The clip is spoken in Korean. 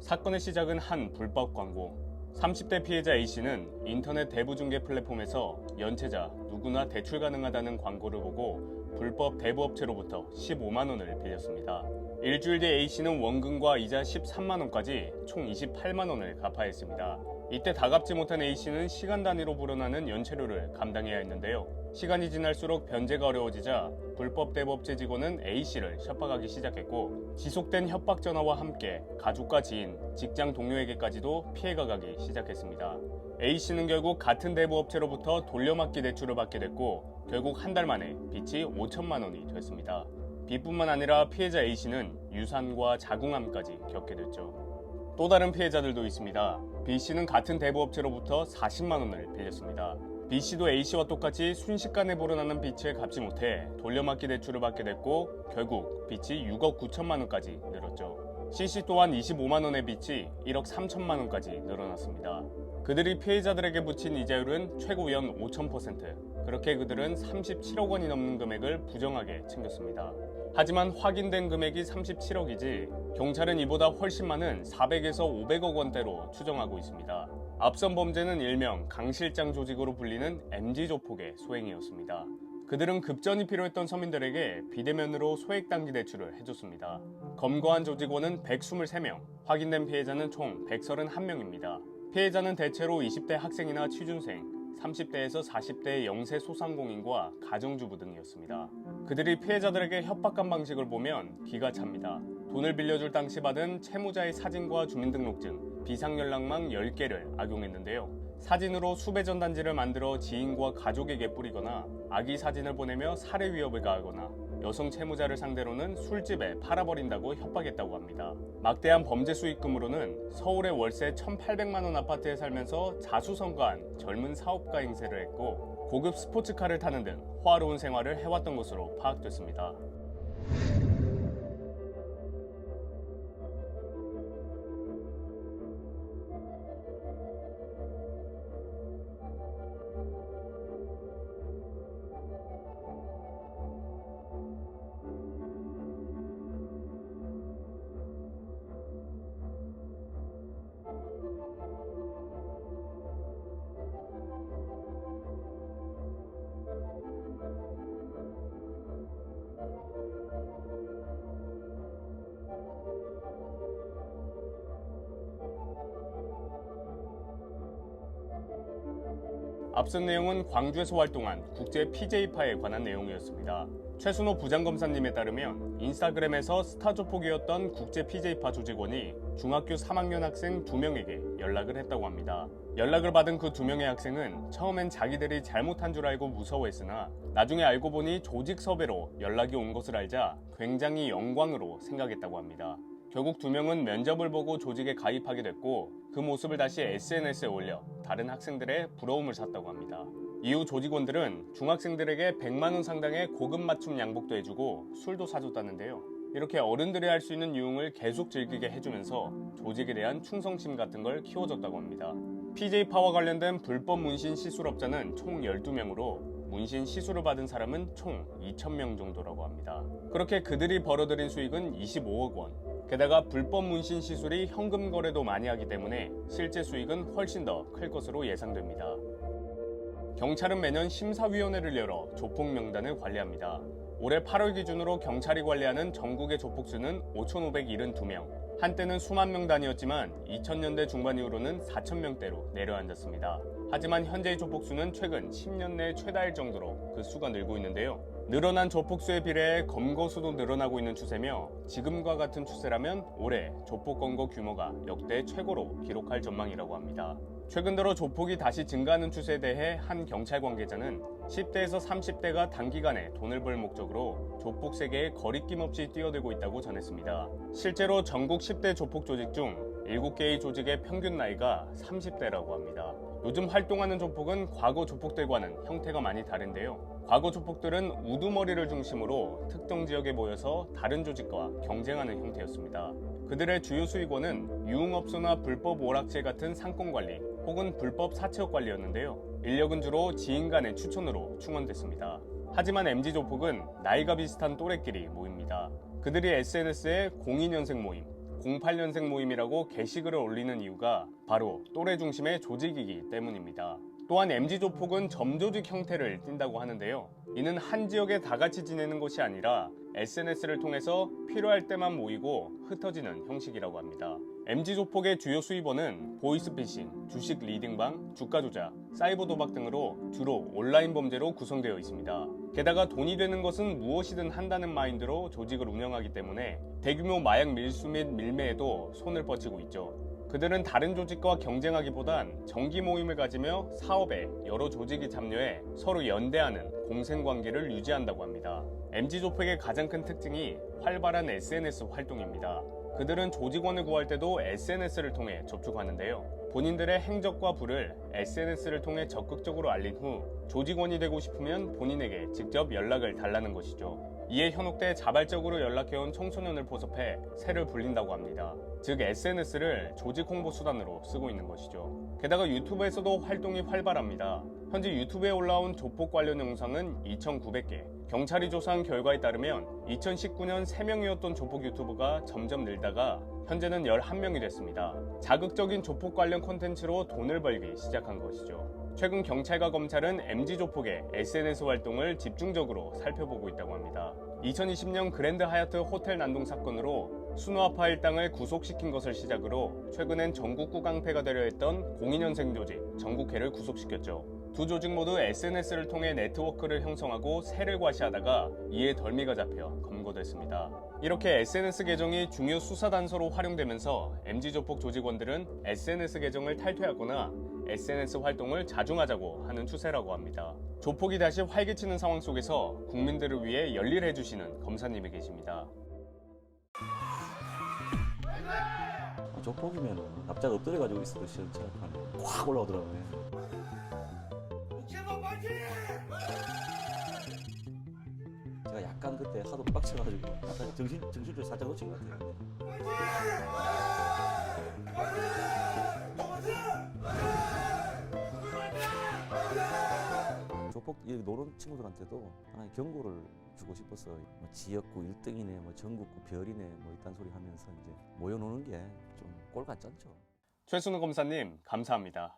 사건의 시작은 한 불법 광고. 30대 피해자 A씨는 인터넷 대부중개 플랫폼에서 연체자 누구나 대출 가능하다는 광고를 보고 불법 대부업체로부터 15만 원을 빌렸습니다. 일주일 뒤 A씨는 원금과 이자 13만 원까지 총 28만 원을 갚아야 했습니다. 이때 다 갚지 못한 A씨는 시간 단위로 불어나는 연체료를 감당해야 했는데요. 시간이 지날수록 변제가 어려워지자 불법 대부업체 직원은 A씨를 협박하기 시작했고, 지속된 협박 전화와 함께 가족과 지인, 직장 동료에게까지도 피해가 가기 시작했습니다. A씨는 결국 같은 대부업체로부터 돌려막기 대출을 받게 됐고, 결국 한 달 만에 빚이 5천만 원이 됐습니다. 빚뿐만 아니라 피해자 A씨는 유산과 자궁암까지 겪게 됐죠. 또 다른 피해자들도 있습니다. B씨는 같은 대부업체로부터 40만 원을 빌렸습니다. B씨도 A씨와 똑같이 순식간에 불어나는 빚을 갚지 못해 돌려막기 대출을 받게 됐고, 결국 빚이 6억 9천만 원까지 늘었죠. C씨 또한 25만 원의 빚이 1억 3천만 원까지 늘어났습니다. 그들이 피해자들에게 붙인 이자율은 최고연 5,000%. 그렇게 그들은 37억 원이 넘는 금액을 부정하게 챙겼습니다. 하지만 확인된 금액이 37억이지 경찰은 이보다 훨씬 많은 400에서 500억 원대로 추정하고 있습니다. 앞선 범죄는 일명 강실장 조직으로 불리는 MG조폭의 소행이었습니다. 그들은 급전이 필요했던 서민들에게 비대면으로 소액단기 대출을 해줬습니다. 검거한 조직원은 123명, 확인된 피해자는 총 131명입니다. 피해자는 대체로 20대 학생이나 취준생, 30대에서 40대의 영세 소상공인과 가정주부 등이었습니다. 그들이 피해자들에게 협박한 방식을 보면 기가 찹니다. 돈을 빌려줄 당시 받은 채무자의 사진과 주민등록증, 비상연락망 10개를 악용했는데요. 사진으로 수배 전단지를 만들어 지인과 가족에게 뿌리거나 아기 사진을 보내며 살해 위협을 가하거나 여성 채무자를 상대로는 술집에 팔아버린다고 협박했다고 합니다. 막대한 범죄 수익금으로는 서울의 월세 1,800만 원 아파트에 살면서 자수성가한 젊은 사업가 행세를 했고, 고급 스포츠카를 타는 등 호화로운 생활을 해왔던 것으로 파악됐습니다. 앞선 내용은 광주에서 활동한 국제 PJ파에 관한 내용이었습니다. 최순호 부장검사님에 따르면 인스타그램에서 스타 조폭이었던 국제 PJ파 조직원이 중학교 3학년 학생 2명에게 연락을 했다고 합니다. 연락을 받은 그 2명의 학생은 처음엔 자기들이 잘못한 줄 알고 무서워했으나 나중에 알고 보니 조직 섭외로 연락이 온 것을 알자 굉장히 영광으로 생각했다고 합니다. 결국 2명은 면접을 보고 조직에 가입하게 됐고, 그 모습을 다시 SNS에 올려 다른 학생들의 부러움을 샀다고 합니다. 이후 조직원들은 중학생들에게 100만 원 상당의 고급 맞춤 양복도 해주고 술도 사줬다는데요. 이렇게 어른들이 할 수 있는 유흥을 계속 즐기게 해주면서 조직에 대한 충성심 같은 걸 키워줬다고 합니다. PJ파와 관련된 불법 문신 시술업자는 총 12명으로 문신 시술을 받은 사람은 총 2,000명 정도라고 합니다. 그렇게 그들이 벌어들인 수익은 25억 원. 게다가 불법 문신 시술이 현금 거래도 많이 하기 때문에 실제 수익은 훨씬 더 클 것으로 예상됩니다. 경찰은 매년 심사위원회를 열어 조폭 명단을 관리합니다. 올해 8월 기준으로 경찰이 관리하는 전국의 조폭 수는 5,572명. 한때는 수만 명 단위였지만 2000년대 중반 이후로는 4,000명대로 내려앉았습니다. 하지만 현재의 조폭 수는 최근 10년 내 최다일 정도로 그 수가 늘고 있는데요. 늘어난 조폭 수에 비례해 검거 수도 늘어나고 있는 추세며, 지금과 같은 추세라면 올해 조폭 검거 규모가 역대 최고로 기록할 전망이라고 합니다. 최근 들어 조폭이 다시 증가하는 추세에 대해 한 경찰 관계자는 10대에서 30대가 단기간에 돈을 벌 목적으로 조폭 세계에 거리낌 없이 뛰어들고 있다고 전했습니다. 실제로 전국 10대 조폭 조직 중 7개의 조직의 평균 나이가 30대라고 합니다. 요즘 활동하는 조폭은 과거 조폭들과는 형태가 많이 다른데요. 과거 조폭들은 우두머리를 중심으로 특정 지역에 모여서 다른 조직과 경쟁하는 형태였습니다. 그들의 주요 수익원은 유흥업소나 불법 오락실 같은 상권관리 혹은 불법 사채업 관리였는데요. 인력은 주로 지인 간의 추천으로 충원됐습니다. 하지만 MG조폭은 나이가 비슷한 또래끼리 모입니다. 그들이 SNS에 02년생 모임, 08년생 모임이라고 게시글을 올리는 이유가 바로 또래 중심의 조직이기 때문입니다. 또한 MZ조폭은 점조직 형태를 띈다고 하는데요. 이는 한 지역에 다 같이 지내는 것이 아니라 SNS를 통해서 필요할 때만 모이고 흩어지는 형식이라고 합니다. MZ조폭의 주요 수입원은 보이스피싱, 주식 리딩방, 주가 조작, 사이버 도박 등으로 주로 온라인 범죄로 구성되어 있습니다. 게다가 돈이 되는 것은 무엇이든 한다는 마인드로 조직을 운영하기 때문에 대규모 마약 밀수 및 밀매에도 손을 뻗치고 있죠. 그들은 다른 조직과 경쟁하기보단 정기 모임을 가지며 사업에 여러 조직이 참여해 서로 연대하는 공생관계를 유지한다고 합니다. MZ조폭의 가장 큰 특징이 활발한 SNS 활동입니다. 그들은 조직원을 구할 때도 SNS를 통해 접촉하는데요. 본인들의 행적과 부를 SNS를 통해 적극적으로 알린 후 조직원이 되고 싶으면 본인에게 직접 연락을 달라는 것이죠. 이에 현혹돼 자발적으로 연락해온 청소년을 포섭해 새를 불린다고 합니다. 즉 SNS를 조직 홍보 수단으로 쓰고 있는 것이죠. 게다가 유튜브에서도 활동이 활발합니다. 현재 유튜브에 올라온 조폭 관련 영상은 2,900개. 경찰이 조사한 결과에 따르면 2019년 3명이었던 조폭 유튜버가 점점 늘다가 현재는 11명이 됐습니다. 자극적인 조폭 관련 콘텐츠로 돈을 벌기 시작한 것이죠. 최근 경찰과 검찰은 MZ조폭의 SNS 활동을 집중적으로 살펴보고 있다고 합니다. 2020년 그랜드 하얏트 호텔 난동 사건으로 순우아파 일당을 구속시킨 것을 시작으로 최근엔 전국구 깡패가 되려 했던 02년생 조직 전국회를 구속시켰죠. 두 조직 모두 SNS를 통해 네트워크를 형성하고 세를 과시하다가 이에 덜미가 잡혀 검거됐습니다. 이렇게 SNS 계정이 중요 수사 단서로 활용되면서 MZ조폭 조직원들은 SNS 계정을 탈퇴하거나 SNS 활동을 자중하자고 하는 추세라고 합니다. 조폭이 다시 활기치는 상황 속에서 국민들을 위해 열일해 주시는 검사님이 계십니다. 조폭이면 납작 엎드려가지고 있어도 시원찮게 확 올라오더라고요. 제가 약간 그때 하도 빡쳐가지고 약간 정신줄 살짝 놓친 것 같아요. 조폭 노는 친구들한테도 하나의 경고를 주고 싶어서 뭐 지역구 1등이네, 뭐 전국구 별이네, 뭐 이딴 소리 하면서 이제 모여노는 게 좀 꼴 같지 않죠. 최순우 검사님 감사합니다.